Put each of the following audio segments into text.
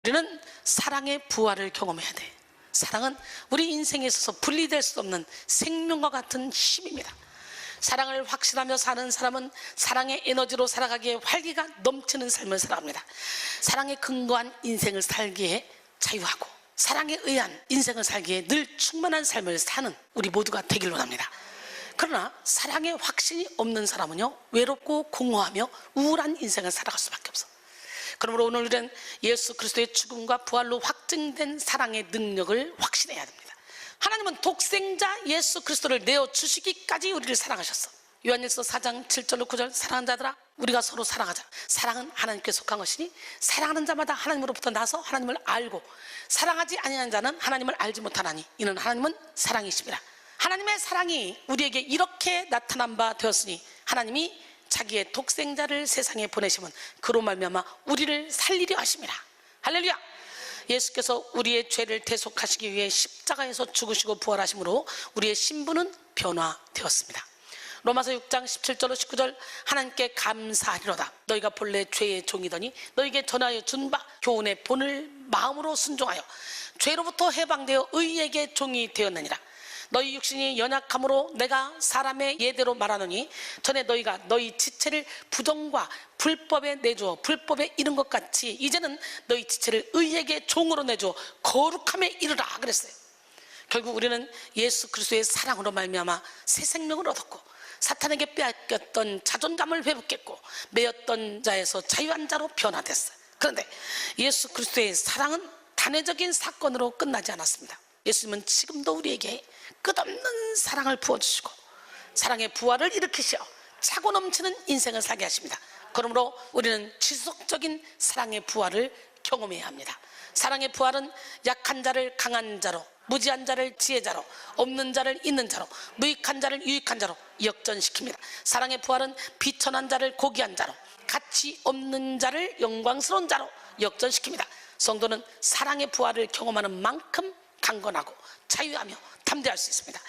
우리는 사랑의 부활을 경험해야 돼. 사랑은 우리 인생에 있어서 분리될 수 없는 생명과 같은 힘입니다. 사랑을 확신하며 사는 사람은 사랑의 에너지로 살아가기에 활기가 넘치는 삶을 살아갑니다. 사랑에 근거한 인생을 살기에 자유하고 사랑에 의한 인생을 살기에 늘 충만한 삶을 사는 우리 모두가 되길 원합니다. 그러나 사랑의 확신이 없는 사람은요, 외롭고 공허하며 우울한 인생을 살아갈 수밖에 없어. 그러므로 오늘 우리는 예수 그리스도의 죽음과 부활로 확증된 사랑의 능력을 확신해야 됩니다. 하나님은 독생자 예수 그리스도를 내어주시기까지 우리를 사랑하셨어. 요한일서 4장 7절로 9절, 사랑하는 자들아 우리가 서로 사랑하자. 사랑은 하나님께 속한 것이니 사랑하는 자마다 하나님으로부터 나서 하나님을 알고 사랑하지 아니하는 자는 하나님을 알지 못하나니 이는 하나님은 사랑이십니다. 하나님의 사랑이 우리에게 이렇게 나타난 바 되었으니 하나님이 자기의 독생자를 세상에 보내시면 그로 말미암아 우리를 살리려 하십니다. 할렐루야. 예수께서 우리의 죄를 대속하시기 위해 십자가에서 죽으시고 부활하심으로 우리의 신분은 변화되었습니다. 로마서 6장 17절로 19절, 하나님께 감사하리로다. 너희가 본래 죄의 종이더니 너희에게 전하여 준 바 교훈의 본을 마음으로 순종하여 죄로부터 해방되어 의에게 종이 되었느니라. 너희 육신이 연약함으로 내가 사람의 예대로 말하노니 전에 너희가 너희 지체를 부정과 불법에 내주어 불법에 이른 것 같이 이제는 너희 지체를 의에게 종으로 내주어 거룩함에 이르라 그랬어요. 결국 우리는 예수 그리스도의 사랑으로 말미암아 새 생명을 얻었고 사탄에게 빼앗겼던 자존감을 회복했고 매였던 자에서 자유한 자로 변화됐어요. 그런데 예수 그리스도의 사랑은 단회적인 사건으로 끝나지 않았습니다. 예수님은 지금도 우리에게 끝없는 사랑을 부어주시고 사랑의 부활을 일으키시어 차고 넘치는 인생을 살게 하십니다. 그러므로 우리는 지속적인 사랑의 부활을 경험해야 합니다. 사랑의 부활은 약한 자를 강한 자로, 무지한 자를 지혜자로, 없는 자를 있는 자로, 무익한 자를 유익한 자로 역전시킵니다. 사랑의 부활은 비천한 자를 고귀한 자로, 가치 없는 자를 영광스러운 자로 역전시킵니다. 성도는 사랑의 부활을 경험하는 만큼 강건하고 자유하며 담대할 수 있습니다.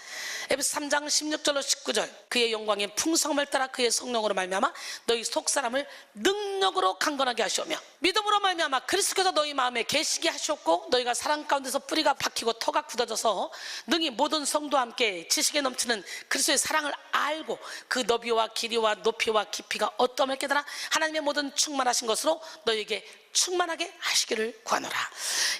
에베소 3장 16절로 19절, 그의 영광의 풍성함을 따라 그의 성령으로 말미암아 너희 속사람을 능력으로 강건하게 하시오며 믿음으로 말미암아 그리스도께서 너희 마음에 계시게 하셨고 너희가 사랑 가운데서 뿌리가 박히고 터가 굳어져서 능히 모든 성도와 함께 지식에 넘치는 그리스도의 사랑을 알고 그 너비와 길이와 높이와 깊이가 어떠함을 깨달아 하나님의 모든 충만하신 것으로 너희에게 충만하게 하시기를 구하노라.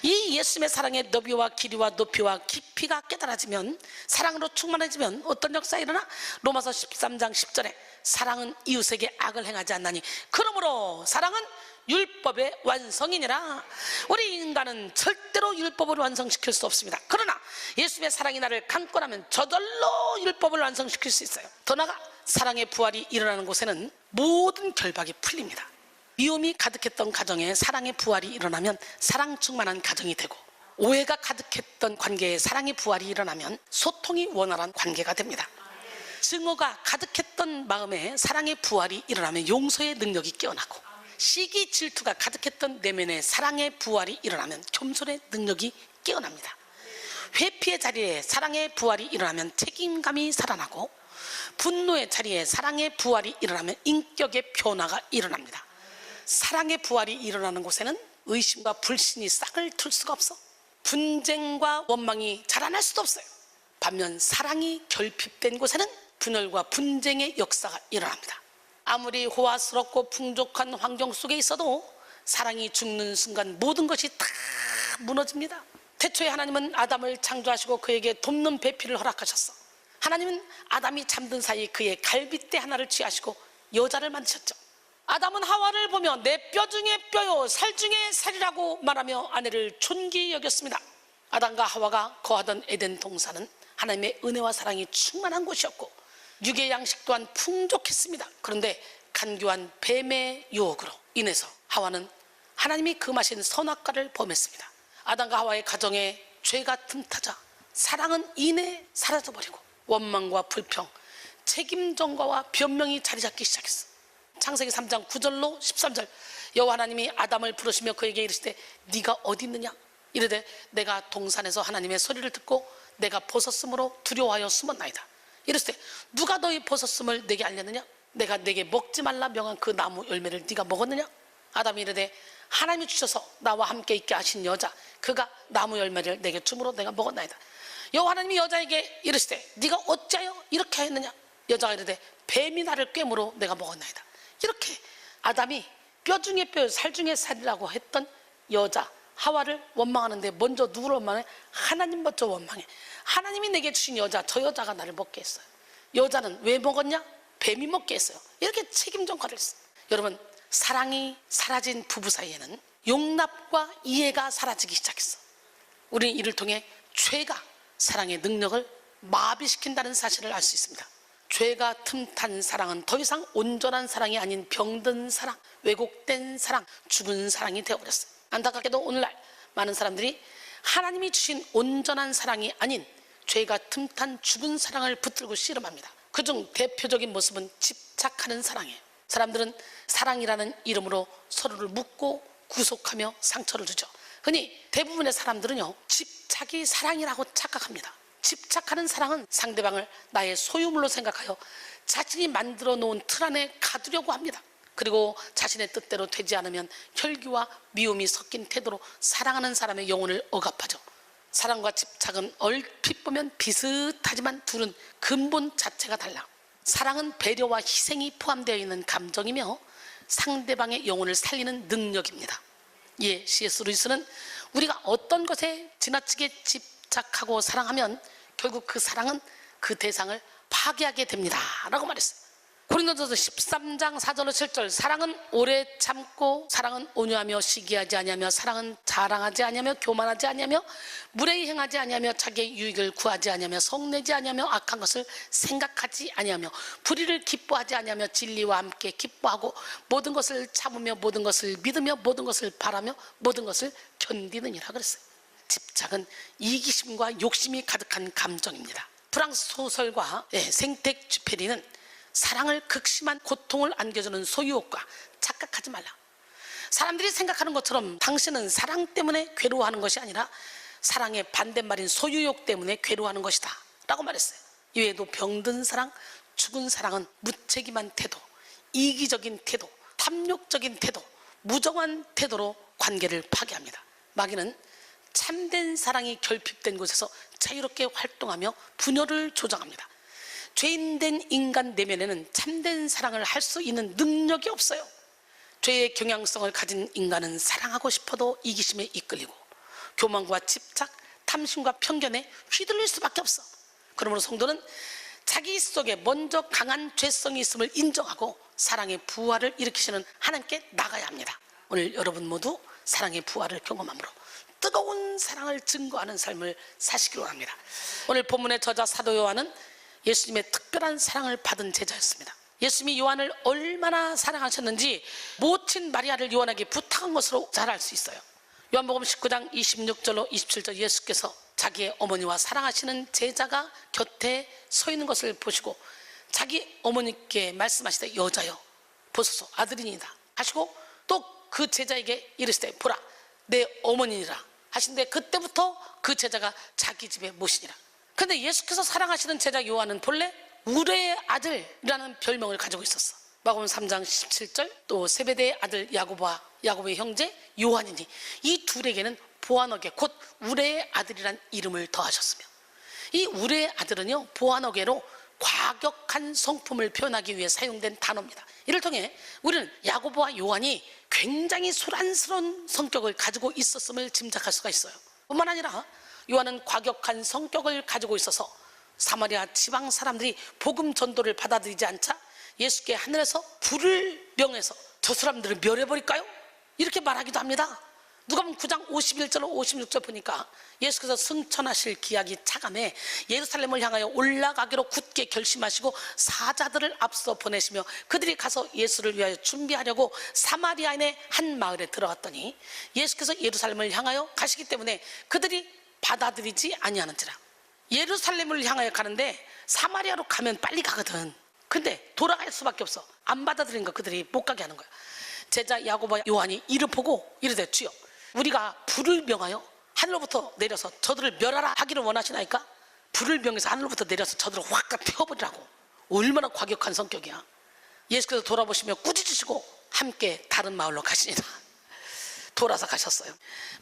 이 예수님의 사랑의 너비와 길이와 높이와 깊이가 깨달아지면, 사랑으로 충만해지면 어떤 역사가 일어나? 로마서 13장 10절에 사랑은 이웃에게 악을 행하지 않나니 그러므로 사랑은 율법의 완성이니라. 우리 인간은 절대로 율법을 완성시킬 수 없습니다. 그러나 예수님의 사랑이 나를 강권하면 저절로 율법을 완성시킬 수 있어요. 더 나아가 사랑의 부활이 일어나는 곳에는 모든 결박이 풀립니다. 미움이 가득했던 가정에 사랑의 부활이 일어나면 사랑 충만한 가정이 되고, 오해가 가득했던 관계에 사랑의 부활이 일어나면 소통이 원활한 관계가 됩니다. 증오가 가득했던 마음에 사랑의 부활이 일어나면 용서의 능력이 깨어나고, 시기 질투가 가득했던 내면에 사랑의 부활이 일어나면 겸손의 능력이 깨어납니다. 회피의 자리에 사랑의 부활이 일어나면 책임감이 살아나고, 분노의 자리에 사랑의 부활이 일어나면 인격의 변화가 일어납니다. 사랑의 부활이 일어나는 곳에는 의심과 불신이 싹을 틀 수가 없어. 분쟁과 원망이 자라날 수도 없어요. 반면 사랑이 결핍된 곳에는 분열과 분쟁의 역사가 일어납니다. 아무리 호화스럽고 풍족한 환경 속에 있어도 사랑이 죽는 순간 모든 것이 다 무너집니다. 태초에 하나님은 아담을 창조하시고 그에게 돕는 배필을 허락하셨어. 하나님은 아담이 잠든 사이 그의 갈빗대 하나를 취하시고 여자를 만드셨죠. 아담은 하와를 보며 내 뼈 중에 뼈요 살 중에 살이라고 말하며 아내를 존귀히 여겼습니다. 아담과 하와가 거하던 에덴 동산은 하나님의 은혜와 사랑이 충만한 곳이었고 육의 양식 또한 풍족했습니다. 그런데 간교한 뱀의 유혹으로 인해서 하와는 하나님이 금하신 선악과를 범했습니다. 아담과 하와의 가정에 죄가 틈타자 사랑은 이내 사라져버리고 원망과 불평, 책임 전가와 변명이 자리 잡기 시작했어. 창세기 3장 9절로 13절, 여호와 하나님이 아담을 부르시며 그에게 이르시되 네가 어디 있느냐? 이르되 내가 동산에서 하나님의 소리를 듣고 내가 벗었으므로 두려워하여 숨었나이다. 이르시되 누가 너희 벗었음을 내게 알렸느냐? 내가 내게 먹지 말라 명한 그 나무 열매를 네가 먹었느냐? 아담이 이르되 하나님이 주셔서 나와 함께 있게 하신 여자, 그가 나무 열매를 내게 주므로 내가 먹었나이다. 여호와 하나님이 여자에게 이르시되 네가 어찌하여 이렇게 하였느냐? 여자가 이르되 뱀이 나를 꿰므로 내가 먹었나이다. 이렇게 아담이 뼈 중에 뼈, 살 중에 살이라고 했던 여자 하와를 원망하는데, 먼저 누구를 원망해? 하나님 먼저 원망해. 하나님이 내게 주신 여자, 저 여자가 나를 먹게 했어요. 여자는 왜 먹었냐? 뱀이 먹게 했어요. 이렇게 책임 전가를 했어요. 여러분, 사랑이 사라진 부부 사이에는 용납과 이해가 사라지기 시작했어. 우리는 이를 통해 죄가 사랑의 능력을 마비시킨다는 사실을 알 수 있습니다. 죄가 틈탄 사랑은 더 이상 온전한 사랑이 아닌 병든 사랑, 왜곡된 사랑, 죽은 사랑이 되어버렸어요. 안타깝게도 오늘날 많은 사람들이 하나님이 주신 온전한 사랑이 아닌 죄가 틈탄 죽은 사랑을 붙들고 씨름합니다. 그중 대표적인 모습은 집착하는 사랑이에요. 사람들은 사랑이라는 이름으로 서로를 묻고 구속하며 상처를 주죠. 흔히 대부분의 사람들은요, 집착이 사랑이라고 착각합니다. 집착하는 사랑은 상대방을 나의 소유물로 생각하여 자신이 만들어 놓은 틀 안에 가두려고 합니다. 그리고 자신의 뜻대로 되지 않으면 혈기와 미움이 섞인 태도로 사랑하는 사람의 영혼을 억압하죠. 사랑과 집착은 얼핏 보면 비슷하지만 둘은 근본 자체가 달라. 사랑은 배려와 희생이 포함되어 있는 감정이며 상대방의 영혼을 살리는 능력입니다. 예, C.S. 루이스는 우리가 어떤 것에 지나치게 집착하고 사랑하면 결국 그 사랑은 그 대상을 파괴하게 됩니다 라고 말했어요. 고린도전서 13장 4절로 7절, 사랑은 오래 참고, 사랑은 온유하며 시기하지 아니하며, 사랑은 자랑하지 아니하며 교만하지 아니하며 무례히 행하지 아니하며 자기의 유익을 구하지 아니하며 성내지 아니하며 악한 것을 생각하지 아니하며 불의를 기뻐하지 아니하며 진리와 함께 기뻐하고 모든 것을 참으며 모든 것을 믿으며 모든 것을 바라며 모든 것을 견디느니라 그랬어요. 집착은 이기심과 욕심이 가득한 감정입니다. 프랑스 소설가 생텍쥐페리는 사랑을 극심한 고통을 안겨주는 소유욕과 착각하지 말라. 사람들이 생각하는 것처럼 당신은 사랑 때문에 괴로워하는 것이 아니라 사랑의 반대말인 소유욕 때문에 괴로워하는 것이다 라고 말했어요. 이외에도 병든 사랑, 죽은 사랑은 무책임한 태도, 이기적인 태도, 탐욕적인 태도, 무정한 태도로 관계를 파괴합니다. 마귀는 참된 사랑이 결핍된 곳에서 자유롭게 활동하며 분열을 조장합니다. 죄인된 인간 내면에는 참된 사랑을 할 수 있는 능력이 없어요. 죄의 경향성을 가진 인간은 사랑하고 싶어도 이기심에 이끌리고 교만과 집착, 탐심과 편견에 휘둘릴 수밖에 없어. 그러므로 성도는 자기 속에 먼저 강한 죄성이 있음을 인정하고 사랑의 부활을 일으키시는 하나님께 나가야 합니다. 오늘 여러분 모두 사랑의 부활을 경험함으로 뜨거운 사랑을 증거하는 삶을 사시기로 합니다. 오늘 본문의 저자 사도 요한은 예수님의 특별한 사랑을 받은 제자였습니다. 예수님이 요한을 얼마나 사랑하셨는지 모친 마리아를 요한에게 부탁한 것으로 잘 알 수 있어요. 요한복음 19장 26절로 27절, 예수께서 자기의 어머니와 사랑하시는 제자가 곁에 서 있는 것을 보시고 자기 어머니께 말씀하시되 여자여 보소서 아들이니이다 하시고 또 그 제자에게 이르시되 보라 내 어머니니라 하신데, 그때부터 그 제자가 자기 집에 모시니라. 그런데 예수께서 사랑하시는 제자 요한은 본래 우레의 아들이라는 별명을 가지고 있었어. 마가복음 3장 17절, 또 세베대의 아들 야고보와 야고보의 형제 요한이니 이 둘에게는 보아너게 곧 우레의 아들이란 이름을 더하셨으며, 이 우레의 아들은요 보아너게로 과격한 성품을 표현하기 위해 사용된 단어입니다. 이를 통해 우리는 야고보와 요한이 굉장히 소란스러운 성격을 가지고 있었음을 짐작할 수가 있어요. 뿐만 아니라 요한은 과격한 성격을 가지고 있어서 사마리아 지방 사람들이 복음 전도를 받아들이지 않자 예수께 하늘에서 불을 명해서 저 사람들을 멸해버릴까요? 이렇게 말하기도 합니다. 누가복음 9장 51절로 56절 보니까 예수께서 승천하실 기약이 차감해 예루살렘을 향하여 올라가기로 굳게 결심하시고 사자들을 앞서 보내시며 그들이 가서 예수를 위하여 준비하려고 사마리아인의 한 마을에 들어갔더니 예수께서 예루살렘을 향하여 가시기 때문에 그들이 받아들이지 아니하는지라. 예루살렘을 향하여 가는데 사마리아로 가면 빨리 가거든. 근데 돌아갈 수밖에 없어. 안 받아들인 거 그들이 못 가게 하는 거야. 제자 야고보와 요한이 이를 보고 이르되 주여 우리가 불을 명하여 하늘로부터 내려서 저들을 멸하라 하기를 원하시나이까? 불을 명해서 하늘로부터 내려서 저들을 확 태워버리라고. 얼마나 과격한 성격이야. 예수께서 돌아보시며 꾸짖으시고 함께 다른 마을로 가시니라. 돌아서 가셨어요.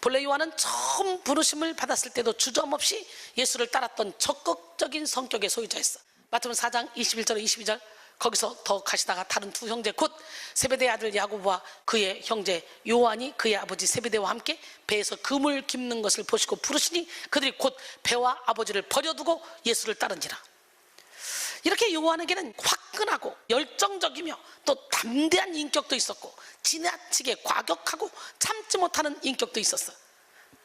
본래 요한은 처음 부르심을 받았을 때도 주저함없이 예수를 따랐던 적극적인 성격의 소유자였어. 마태복음 4장 21절 22절 거기서 더 가시다가 다른 두 형제 곧 세베대의 아들 야고보와 그의 형제 요한이 그의 아버지 세베대와 함께 배에서 금을 깁는 것을 보시고 부르시니 그들이 곧 배와 아버지를 버려두고 예수를 따른지라. 이렇게 요한에게는 화끈하고 열정적이며 또 담대한 인격도 있었고 지나치게 과격하고 참지 못하는 인격도 있었어.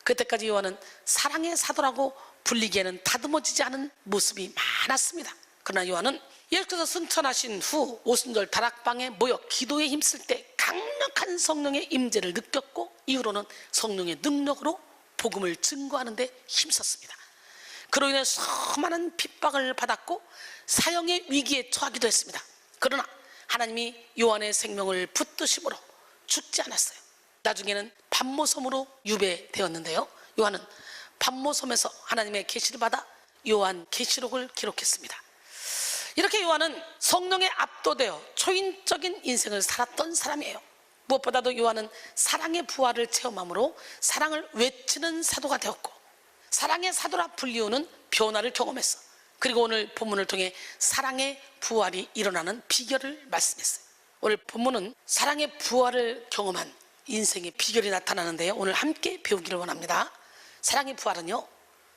그때까지 요한은 사랑의 사도라고 불리기에는 다듬어지지 않은 모습이 많았습니다. 그러나 요한은 예수께서 승천하신 후 오순절 다락방에 모여 기도에 힘쓸 때 강력한 성령의 임재를 느꼈고 이후로는 성령의 능력으로 복음을 증거하는 데 힘썼습니다. 그로 인해 수많은 핍박을 받았고 사형의 위기에 처하기도 했습니다. 그러나 하나님이 요한의 생명을 붙드심으로 죽지 않았어요. 나중에는 pat모섬으로 유배되었는데요, 요한은 pat모섬에서 하나님의 계시를 받아 요한 계시록을 기록했습니다. 이렇게 요한은 성령에 압도되어 초인적인 인생을 살았던 사람이에요. 무엇보다도 요한은 사랑의 부활을 체험함으로 사랑을 외치는 사도가 되었고 사랑의 사도라 불리우는 변화를 경험했어. 그리고 오늘 본문을 통해 사랑의 부활이 일어나는 비결을 말씀했어요. 오늘 본문은 사랑의 부활을 경험한 인생의 비결이 나타나는데요, 오늘 함께 배우기를 원합니다. 사랑의 부활은요,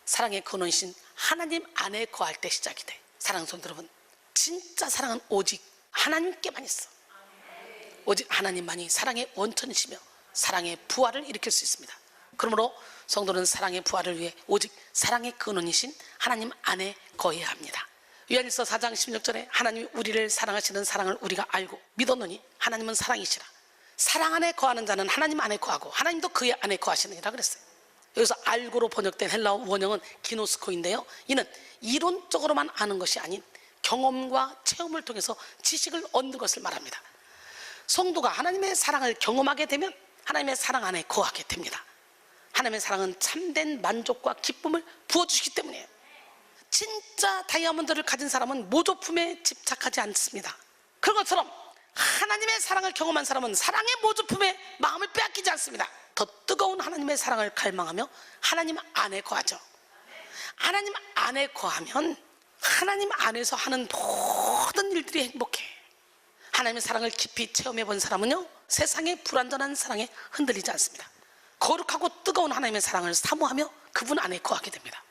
사랑의 근원이신 하나님 안에 거할 때 시작이 돼. 사랑하는 성도 여러분, 진짜 사랑은 오직 하나님께만 있어. 오직 하나님만이 사랑의 원천이시며 사랑의 부활을 일으킬 수 있습니다. 그러므로 성도는 사랑의 부활을 위해 오직 사랑의 근원이신 하나님 안에 거해야 합니다. 요한일서 4장 16절에 하나님이 우리를 사랑하시는 사랑을 우리가 알고 믿었노니 하나님은 사랑이시라. 사랑 안에 거하는 자는 하나님 안에 거하고 하나님도 그의 안에 거하시느니라 그랬어요. 여기서 알고로 번역된 헬라어 원형은 기노스코인데요, 이는 이론적으로만 아는 것이 아닌 경험과 체험을 통해서 지식을 얻는 것을 말합니다. 성도가 하나님의 사랑을 경험하게 되면 하나님의 사랑 안에 거하게 됩니다. 하나님의 사랑은 참된 만족과 기쁨을 부어주시기 때문이에요. 진짜 다이아몬드를 가진 사람은 모조품에 집착하지 않습니다. 그런 것처럼 하나님의 사랑을 경험한 사람은 사랑의 모조품에 마음을 빼앗기지 않습니다. 더 뜨거운 하나님의 사랑을 갈망하며 하나님 안에 거하죠. 하나님 안에 거하면 하나님 안에서 하는 모든 일들이 행복해. 하나님의 사랑을 깊이 체험해 본 사람은요, 세상의 불완전한 사랑에 흔들리지 않습니다. 거룩하고 뜨거운 하나님의 사랑을 사모하며 그분 안에 거하게 됩니다.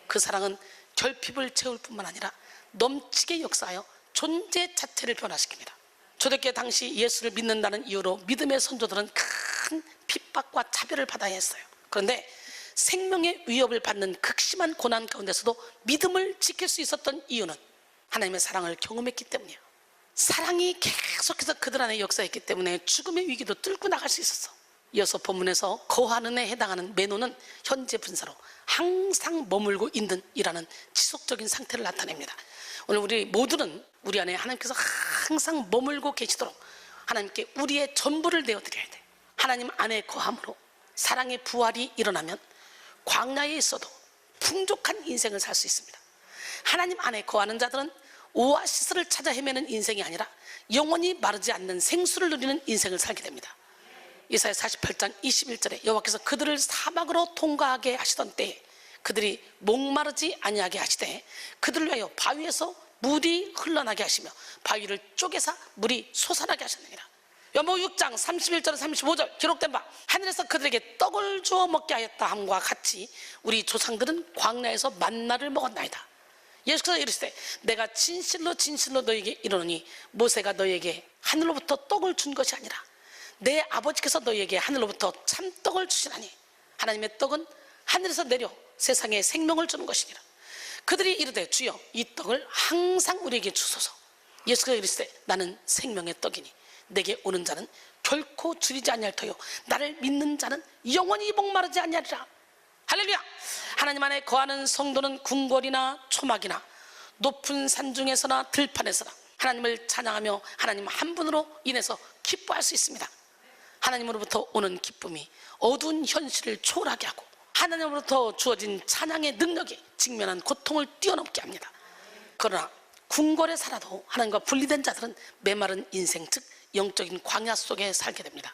그 사랑은 결핍을 채울 뿐만 아니라 넘치게 역사하여 존재 자체를 변화시킵니다. 초대교회 당시 예수를 믿는다는 이유로 믿음의 선조들은 큰 핍박과 차별을 받아야 했어요. 그런데 생명의 위협을 받는 극심한 고난 가운데서도 믿음을 지킬 수 있었던 이유는 하나님의 사랑을 경험했기 때문이에요. 사랑이 계속해서 그들 안에 역사했기 때문에 죽음의 위기도 뚫고 나갈 수 있었어. 이어서 본문에서 거하는 에 해당하는 매노는 현재 분사로 항상 머물고 있는 이라는 지속적인 상태를 나타냅니다. 오늘 우리 모두는 우리 안에 하나님께서 항상 머물고 계시도록 하나님께 우리의 전부를 내어드려야 돼. 하나님 안에 거함으로 사랑의 부활이 일어나면 광야에 있어도 풍족한 인생을 살 수 있습니다. 하나님 안에 거하는 자들은 오아시스를 찾아 헤매는 인생이 아니라 영원히 마르지 않는 생수를 누리는 인생을 살게 됩니다. 이사야 48장 21절에 여호와께서 그들을 사막으로 통과하게 하시던 때에 그들이 목마르지 아니하게 하시되 그들을 위하여 바위에서 물이 흘러나게 하시며 바위를 쪼개사 물이 솟아나게 하셨느니라. 요한복음 6장 31절 35절 기록된 바 하늘에서 그들에게 떡을 주어 먹게 하였다 함과 같이 우리 조상들은 광야에서 만나를 먹었나이다. 예수께서 이르시되 내가 진실로 진실로 너에게 이르노니 모세가 너에게 하늘로부터 떡을 준 것이 아니라 내 아버지께서 너에게 하늘로부터 참떡을 주시나니 하나님의 떡은 하늘에서 내려 세상에 생명을 주는 것이니라. 그들이 이르되 주여 이 떡을 항상 우리에게 주소서. 예수께서 이르시되 나는 생명의 떡이니 내게 오는 자는 결코 줄이지 아니할 터요 나를 믿는 자는 영원히 목마르지 아니하리라. 할렐루야. 하나님 안에 거하는 성도는 궁궐이나 초막이나 높은 산 중에서나 들판에서나 하나님을 찬양하며 하나님 한 분으로 인해서 기뻐할 수 있습니다. 하나님으로부터 오는 기쁨이 어두운 현실을 초월하게 하고 하나님으로부터 주어진 찬양의 능력이 직면한 고통을 뛰어넘게 합니다. 그러나 궁궐에 살아도 하나님과 분리된 자들은 메마른 인생, 즉 영적인 광야 속에 살게 됩니다.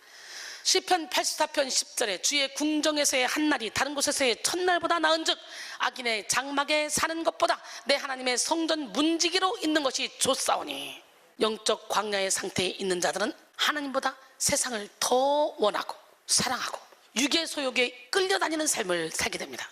시편 84편 10절에 주의 궁정에서의 한날이 다른 곳에서의 첫날보다 나은즉 악인의 장막에 사는 것보다 내 하나님의 성전 문지기로 있는 것이 좋사오니, 영적 광야의 상태에 있는 자들은 하나님보다 세상을 더 원하고 사랑하고 육의 소욕에 끌려다니는 삶을 살게 됩니다.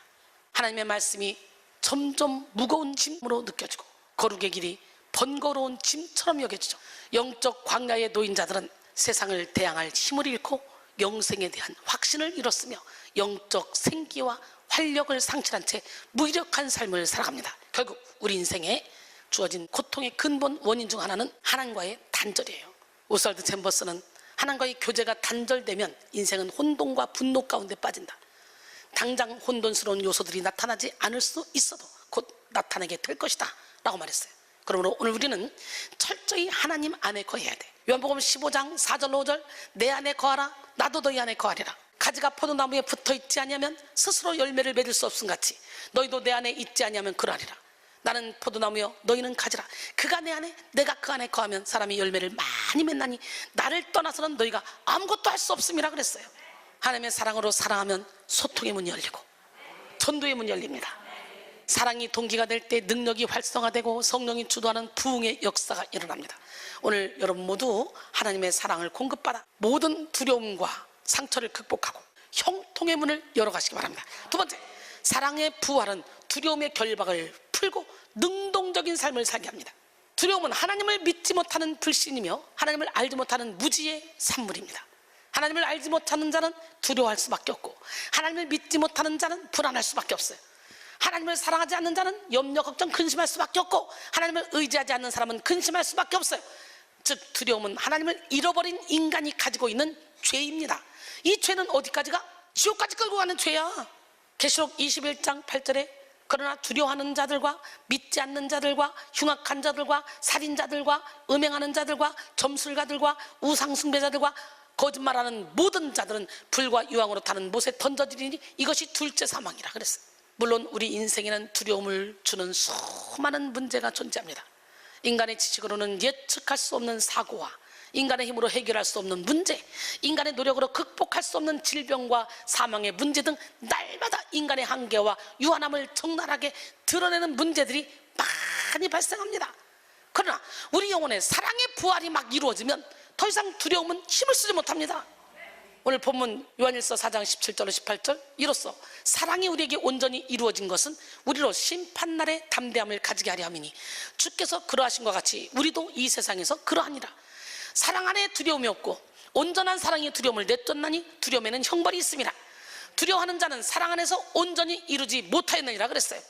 하나님의 말씀이 점점 무거운 짐으로 느껴지고 거룩의 길이 번거로운 짐처럼 여겨지죠. 영적 광야에 놓인 자들은 세상을 대항할 힘을 잃고 영생에 대한 확신을 잃었으며 영적 생기와 활력을 상실한 채 무기력한 삶을 살아갑니다. 결국 우리 인생에 주어진 고통의 근본 원인 중 하나는 하나님과의 단절이에요. 오스왈드 챔버스는 하나님과의 교제가 단절되면 인생은 혼돈과 분노 가운데 빠진다. 당장 혼돈스러운 요소들이 나타나지 않을 수 있어도 곧 나타나게 될 것이다 라고 말했어요. 그러므로 오늘 우리는 철저히 하나님 안에 거해야 돼. 요한복음 15장 4절 5절 내 안에 거하라 나도 너희 안에 거하리라. 가지가 포도나무에 붙어있지 아니하면 스스로 열매를 맺을 수 없음 같이 너희도 내 안에 있지 아니하면 그러하리라. 나는 포도나무여 너희는 가지라. 그가 내 안에 내가 그 안에 거하면 사람이 열매를 많이 맺나니 나를 떠나서는 너희가 아무것도 할 수 없음이라 그랬어요. 하나님의 사랑으로 사랑하면 소통의 문이 열리고 전도의 문이 열립니다. 사랑이 동기가 될 때 능력이 활성화되고 성령이 주도하는 부흥의 역사가 일어납니다. 오늘 여러분 모두 하나님의 사랑을 공급받아 모든 두려움과 상처를 극복하고 형통의 문을 열어가시기 바랍니다. 두 번째, 사랑의 부활은 두려움의 결박을 풀고 능동적인 삶을 살게 합니다. 두려움은 하나님을 믿지 못하는 불신이며 하나님을 알지 못하는 무지의 산물입니다. 하나님을 알지 못하는 자는 두려워할 수밖에 없고 하나님을 믿지 못하는 자는 불안할 수밖에 없어요. 하나님을 사랑하지 않는 자는 염려, 걱정, 근심할 수밖에 없고 하나님을 의지하지 않는 사람은 근심할 수밖에 없어요. 즉 두려움은 하나님을 잃어버린 인간이 가지고 있는 죄입니다. 이 죄는 어디까지가? 지옥까지 끌고 가는 죄야. 계시록 21장 8절에 그러나 두려워하는 자들과 믿지 않는 자들과 흉악한 자들과 살인자들과 음행하는 자들과 점술가들과 우상숭배자들과 거짓말하는 모든 자들은 불과 유황으로 타는 못에 던져지리니 이것이 둘째 사망이라 그랬어요. 물론 우리 인생에는 두려움을 주는 수많은 문제가 존재합니다. 인간의 지식으로는 예측할 수 없는 사고와 인간의 힘으로 해결할 수 없는 문제, 인간의 노력으로 극복할 수 없는 질병과 사망의 문제 등 날마다 인간의 한계와 유한함을 적나라하게 드러내는 문제들이 많이 발생합니다. 그러나 우리 영혼의 사랑의 부활이 막 이루어지면 더 이상 두려움은 힘을 쓰지 못합니다. 오늘 본문 요한일서 4장 17절로 18절 이로써 사랑이 우리에게 온전히 이루어진 것은 우리로 심판날의 담대함을 가지게 하려 함이니 주께서 그러하신 것 같이 우리도 이 세상에서 그러하니라. 사랑 안에 두려움이 없고 온전한 사랑의 두려움을 내쫓나니 두려움에는 형벌이 있습니다. 두려워하는 자는 사랑 안에서 온전히 이루지 못하였느니라 그랬어요.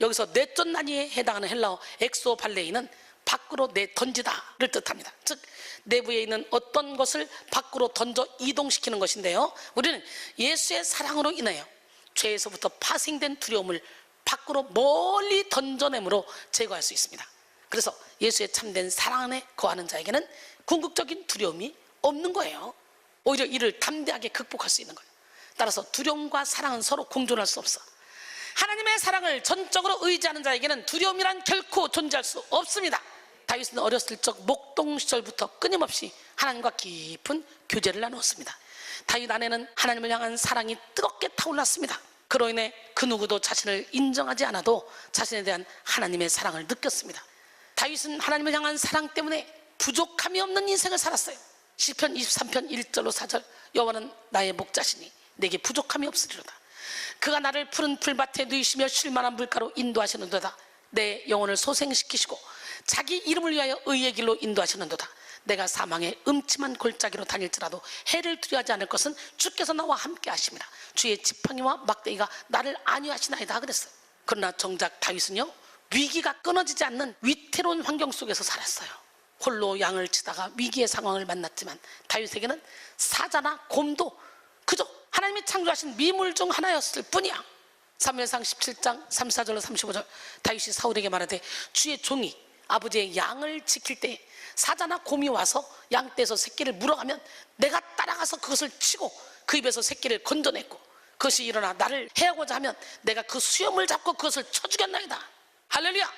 여기서 내쫓나니에 해당하는 헬라어 엑소발레이는 밖으로 내던지다를 뜻합니다. 즉 내부에 있는 어떤 것을 밖으로 던져 이동시키는 것인데요, 우리는 예수의 사랑으로 인하여 죄에서부터 파생된 두려움을 밖으로 멀리 던져내므로 제거할 수 있습니다. 그래서 예수의 참된 사랑 안에 거하는 자에게는 궁극적인 두려움이 없는 거예요. 오히려 이를 담대하게 극복할 수 있는 거예요. 따라서 두려움과 사랑은 서로 공존할 수 없어. 하나님의 사랑을 전적으로 의지하는 자에게는 두려움이란 결코 존재할 수 없습니다. 다윗은 어렸을 적 목동 시절부터 끊임없이 하나님과 깊은 교제를 나누었습니다. 다윗 안에는 하나님을 향한 사랑이 뜨겁게 타올랐습니다. 그로 인해 그 누구도 자신을 인정하지 않아도 자신에 대한 하나님의 사랑을 느꼈습니다. 다윗은 하나님을 향한 사랑 때문에 부족함이 없는 인생을 살았어요. 시편 23편 1절로 4절 여호와는 나의 목자시니 내게 부족함이 없으리로다. 그가 나를 푸른 풀밭에 누이시며 쉴만한 물가로 인도하시는도다. 내 영혼을 소생시키시고 자기 이름을 위하여 의의 길로 인도하시는도다. 내가 사망의 음침한 골짜기로 다닐지라도 해를 두려워하지 않을 것은 주께서 나와 함께 하심이라. 주의 지팡이와 막대기가 나를 안위하시나이다 그랬어요. 그러나 정작 다윗은요, 위기가 끊어지지 않는 위태로운 환경 속에서 살았어요. 홀로 양을 치다가 위기의 상황을 만났지만 다윗에게는 사자나 곰도 그저 하나님이 창조하신 미물 중 하나였을 뿐이야. 사무엘상 17장 34절로 35절 다윗이 사울에게 말하되 주의 종이 아버지의 양을 지킬 때 사자나 곰이 와서 양떼에서 새끼를 물어가면 내가 따라가서 그것을 치고 그 입에서 새끼를 건져냈고 그것이 일어나 나를 해하고자 하면 내가 그 수염을 잡고 그것을 쳐 죽였나이다. 할렐루야.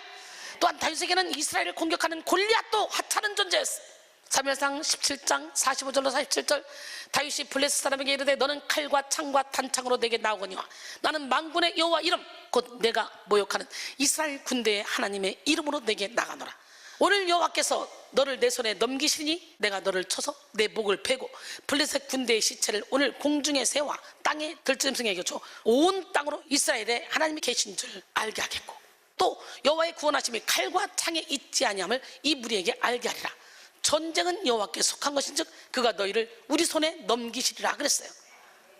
또한 다윗에게는 이스라엘을 공격하는 골리앗도 하찮은 존재였어. 사무엘상 17장 45절로 47절 다윗이 블레셋 사람에게 이르되 너는 칼과 창과 단창으로 내게 나오거니와 나는 만군의 여호와 이름 곧 내가 모욕하는 이스라엘 군대의 하나님의 이름으로 내게 나가노라. 오늘 여호와께서 너를 내 손에 넘기시니 내가 너를 쳐서 내 목을 베고 블레셋 군대의 시체를 오늘 공중에 세워 땅에 들짐승에게 줘 온 땅으로 이스라엘의 하나님이 계신 줄 알게 하겠고 또 여호와의 구원하심이 칼과 창에 있지 아니함을 이 무리에게 알게 하리라. 전쟁은 여호와께 속한 것인즉 그가 너희를 우리 손에 넘기시리라 그랬어요.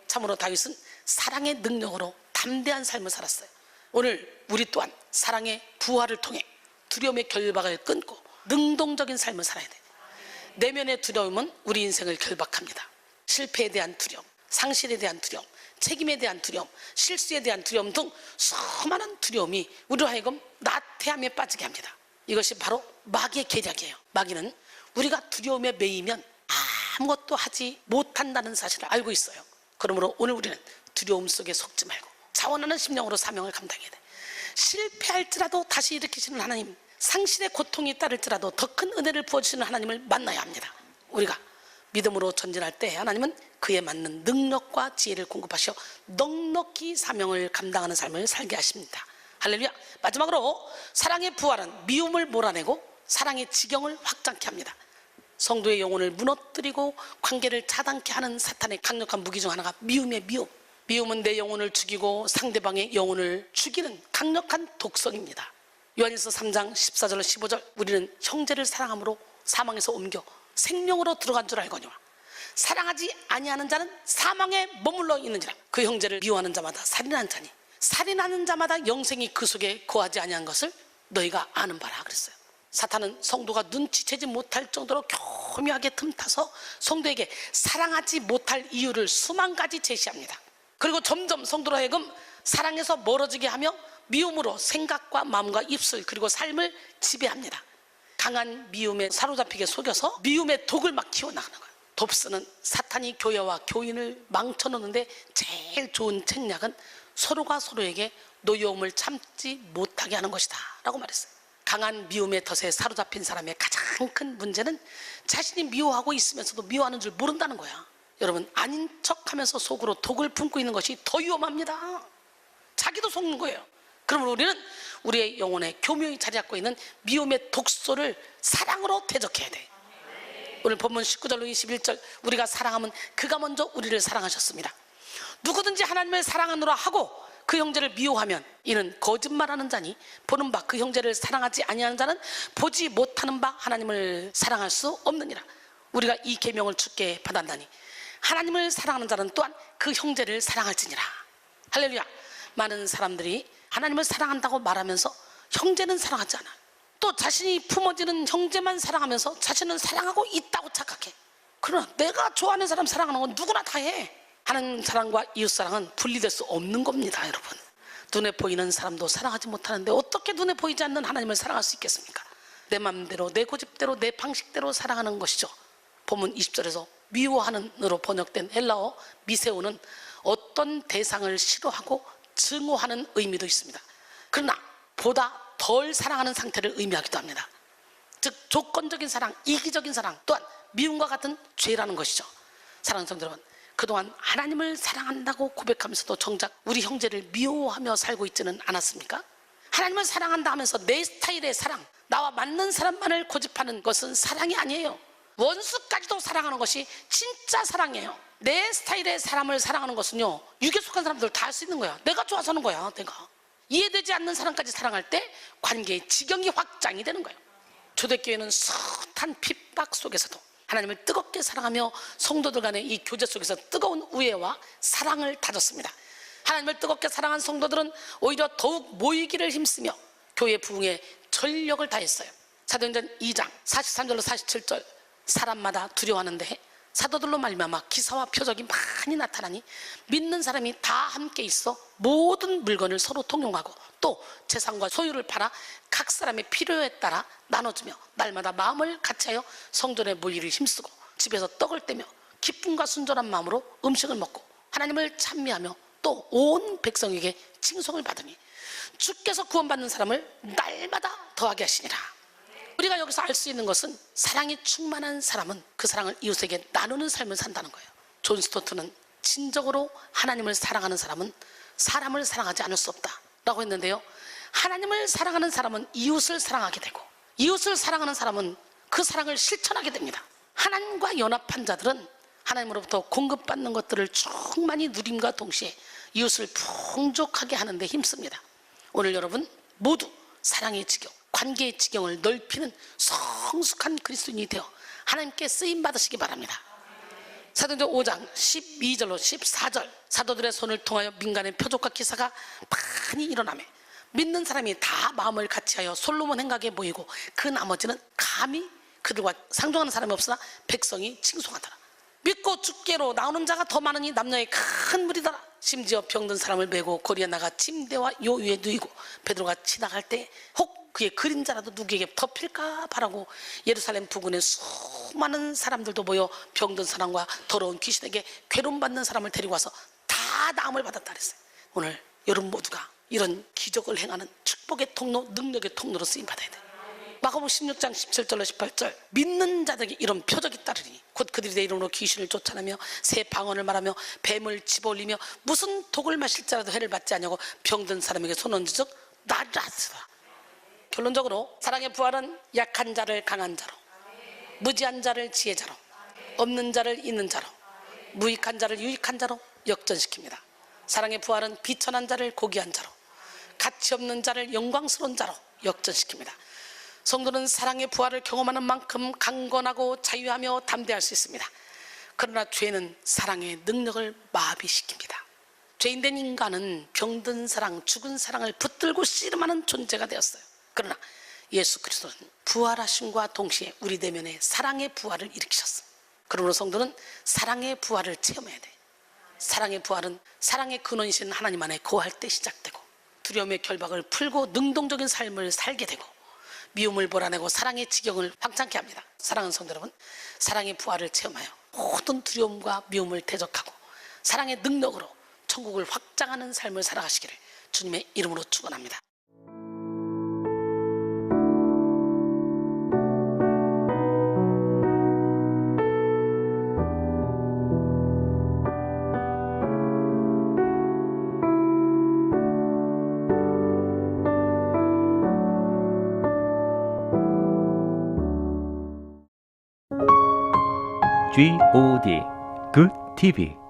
참으로 다윗은 사랑의 능력으로 담대한 삶을 살았어요. 오늘 우리 또한 사랑의 부활을 통해 두려움의 결박을 끊고 능동적인 삶을 살아야 돼. 내면의 두려움은 우리 인생을 결박합니다. 실패에 대한 두려움, 상실에 대한 두려움, 책임에 대한 두려움, 실수에 대한 두려움 등 수많은 두려움이 우리로 하여금 나태함에 빠지게 합니다. 이것이 바로 마귀의 계략이에요. 마귀는 우리가 두려움에 매이면 아무것도 하지 못한다는 사실을 알고 있어요. 그러므로 오늘 우리는 두려움 속에 속지 말고 자원하는 심령으로 사명을 감당해야 돼. 실패할지라도 다시 일으키시는 하나님, 상실의 고통이 따를지라도 더 큰 은혜를 부어주시는 하나님을 만나야 합니다. 우리가 믿음으로 전진할 때 하나님은 그에 맞는 능력과 지혜를 공급하셔 넉넉히 사명을 감당하는 삶을 살게 하십니다. 할렐루야. 마지막으로 사랑의 부활은 미움을 몰아내고 사랑의 지경을 확장케 합니다. 성도의 영혼을 무너뜨리고 관계를 차단케 하는 사탄의 강력한 무기 중 하나가 미움의 미움. 미움은 내 영혼을 죽이고 상대방의 영혼을 죽이는 강력한 독성입니다. 요한일서 3장 14절로 15절 우리는 형제를 사랑함으로 사망에서 옮겨 생명으로 들어간 줄 알거니와 사랑하지 아니하는 자는 사망에 머물러 있는지라. 그 형제를 미워하는 자마다 살인하는 자니 살인하는 자마다 영생이 그 속에 거하지 아니한 것을 너희가 아는 바라 그랬어요. 사탄은 성도가 눈치채지 못할 정도로 교묘하게 틈타서 성도에게 사랑하지 못할 이유를 수만 가지 제시합니다. 그리고 점점 성도로 하여금 사랑에서 멀어지게 하며 미움으로 생각과 마음과 입술 그리고 삶을 지배합니다. 강한 미움에 사로잡히게 속여서 미움의 독을 막 키워나가는 거예요. 돕스는 사탄이 교회와 교인을 망쳐놓는데 제일 좋은 책략은 서로가 서로에게 노여움을 참지 못하게 하는 것이다 라고 말했어요. 강한 미움의 덫에 사로잡힌 사람의 가장 큰 문제는 자신이 미워하고 있으면서도 미워하는 줄 모른다는 거야. 여러분, 아닌 척하면서 속으로 독을 품고 있는 것이 더 위험합니다. 자기도 속는 거예요. 그러므로 우리는 우리의 영혼에 교묘히 자리 잡고 있는 미움의 독소를 사랑으로 대적해야 돼. 오늘 본문 19절로 21절 우리가 사랑하면 그가 먼저 우리를 사랑하셨습니다. 누구든지 하나님을 사랑하노라 하고 그 형제를 미워하면 이는 거짓말하는 자니 보는 바 그 형제를 사랑하지 아니하는 자는 보지 못하는 바 하나님을 사랑할 수 없느니라. 우리가 이 계명을 주께 받았나니 하나님을 사랑하는 자는 또한 그 형제를 사랑할지니라. 할렐루야. 많은 사람들이 하나님을 사랑한다고 말하면서 형제는 사랑하지 않아. 또 자신이 품어지는 형제만 사랑하면서 자신은 사랑하고 있다고 착각해. 그러나 내가 좋아하는 사람 사랑하는 건 누구나 다 해. 하나님 사랑과 이웃 사랑은 분리될 수 없는 겁니다. 여러분, 눈에 보이는 사람도 사랑하지 못하는데 어떻게 눈에 보이지 않는 하나님을 사랑할 수 있겠습니까? 내 맘대로 내 고집대로 내 방식대로 사랑하는 것이죠. 본문 20절에서 미워하는으로 번역된 헬라어 미세오는 어떤 대상을 싫어하고 증오하는 의미도 있습니다. 그러나 보다 덜 사랑하는 상태를 의미하기도 합니다. 즉 조건적인 사랑, 이기적인 사랑 또한 미움과 같은 죄라는 것이죠. 사랑하는 성도 여러분, 그동안 하나님을 사랑한다고 고백하면서도 정작 우리 형제를 미워하며 살고 있지는 않았습니까? 하나님을 사랑한다 하면서 내 스타일의 사랑, 나와 맞는 사람만을 고집하는 것은 사랑이 아니에요. 원수까지도 사랑하는 것이 진짜 사랑이에요. 내 스타일의 사람을 사랑하는 것은요, 육에 속한 사람들 다 할 수 있는 거야. 내가 좋아서 하는 거야. 내가 이해되지 않는 사람까지 사랑할 때 관계의 지경이 확장이 되는 거예요. 초대교회는 숱한 핍박 속에서도 하나님을 뜨겁게 사랑하며 성도들 간의 이 교제 속에서 뜨거운 우애와 사랑을 다졌습니다. 하나님을 뜨겁게 사랑한 성도들은 오히려 더욱 모이기를 힘쓰며 교회 부흥에 전력을 다했어요. 사도행전 2장 43절로 47절 사람마다 두려워하는데 사도들로 말미암아 기사와 표적이 많이 나타나니 믿는 사람이 다 함께 있어 모든 물건을 서로 통용하고 또 재산과 소유를 팔아 각 사람의 필요에 따라 나눠주며 날마다 마음을 같이하여 성전의 모이를 힘쓰고 집에서 떡을 떼며 기쁨과 순전한 마음으로 음식을 먹고 하나님을 찬미하며 또 온 백성에게 칭송을 받으니 주께서 구원받는 사람을 날마다 더하게 하시니라. 우리가 여기서 알 수 있는 것은 사랑이 충만한 사람은 그 사랑을 이웃에게 나누는 삶을 산다는 거예요. 존 스토트는 진정으로 하나님을 사랑하는 사람은 사람을 사랑하지 않을 수 없다라고 했는데요, 하나님을 사랑하는 사람은 이웃을 사랑하게 되고 이웃을 사랑하는 사람은 그 사랑을 실천하게 됩니다. 하나님과 연합한 자들은 하나님으로부터 공급받는 것들을 충만히 누림과 동시에 이웃을 풍족하게 하는 데 힘씁니다. 오늘 여러분 모두 사랑의 지경, 관계의 지경을 넓히는 성숙한 그리스도인이 되어 하나님께 쓰임받으시기 바랍니다. 사도행전 5장 12절로 14절, 사도들의 손을 통하여 민간의 표적과 기사가 많이 일어나며 믿는 사람이 다 마음을 같이하여 솔로몬 행각에 모이고 그 나머지는 감히 그들과 상종하는 사람이 없으나 백성이 칭송하더라. 믿고 죽게로 나오는 자가 더 많으니 남녀의 큰 무리더라. 심지어 병든 사람을 메고 거리에 나가 침대와 요 위에 누이고 베드로가 지나갈 때 혹 그의 그림자라도 누구에게 덮일까 바라고 예루살렘 부근에 수많은 사람들도 모여 병든 사람과 더러운 귀신에게 괴로움받는 사람을 데리고 와서 다 나음을 받았다 그랬어요. 오늘 여러분 모두가 이런 기적을 행하는 축복의 통로, 능력의 통로로 쓰임받아야 돼. 마가복음 16장 17절로 18절, 믿는 자들에게 이런 표적이 따르니 곧 그들이 내 이름으로 귀신을 쫓아내며 새 방언을 말하며 뱀을 집어올리며 무슨 독을 마실지라도 해를 받지 않냐고 병든 사람에게 손 얹으즉 나라스라. 결론적으로 사랑의 부활은 약한 자를 강한 자로, 무지한 자를 지혜자로, 없는 자를 있는 자로, 무익한 자를 유익한 자로 역전시킵니다. 사랑의 부활은 비천한 자를 고귀한 자로, 가치 없는 자를 영광스러운 자로 역전시킵니다. 성도는 사랑의 부활을 경험하는 만큼 강건하고 자유하며 담대할 수 있습니다. 그러나 죄는 사랑의 능력을 마비시킵니다. 죄인된 인간은 병든 사랑, 죽은 사랑을 붙들고 씨름하는 존재가 되었어요. 그러나 예수 그리스도는 부활하심과 동시에 우리 내면에 사랑의 부활을 일으키셨습니다. 그러므로 성도는 사랑의 부활을 체험해야 돼. 사랑의 부활은 사랑의 근원이신 하나님 안에 거할 때 시작되고 두려움의 결박을 풀고 능동적인 삶을 살게 되고 미움을 몰아내고 사랑의 지경을 확장케 합니다. 사랑하는 성도 여러분, 사랑의 부활을 체험하여 모든 두려움과 미움을 대적하고 사랑의 능력으로 천국을 확장하는 삶을 살아가시기를 주님의 이름으로 축원합니다. GOD Good TV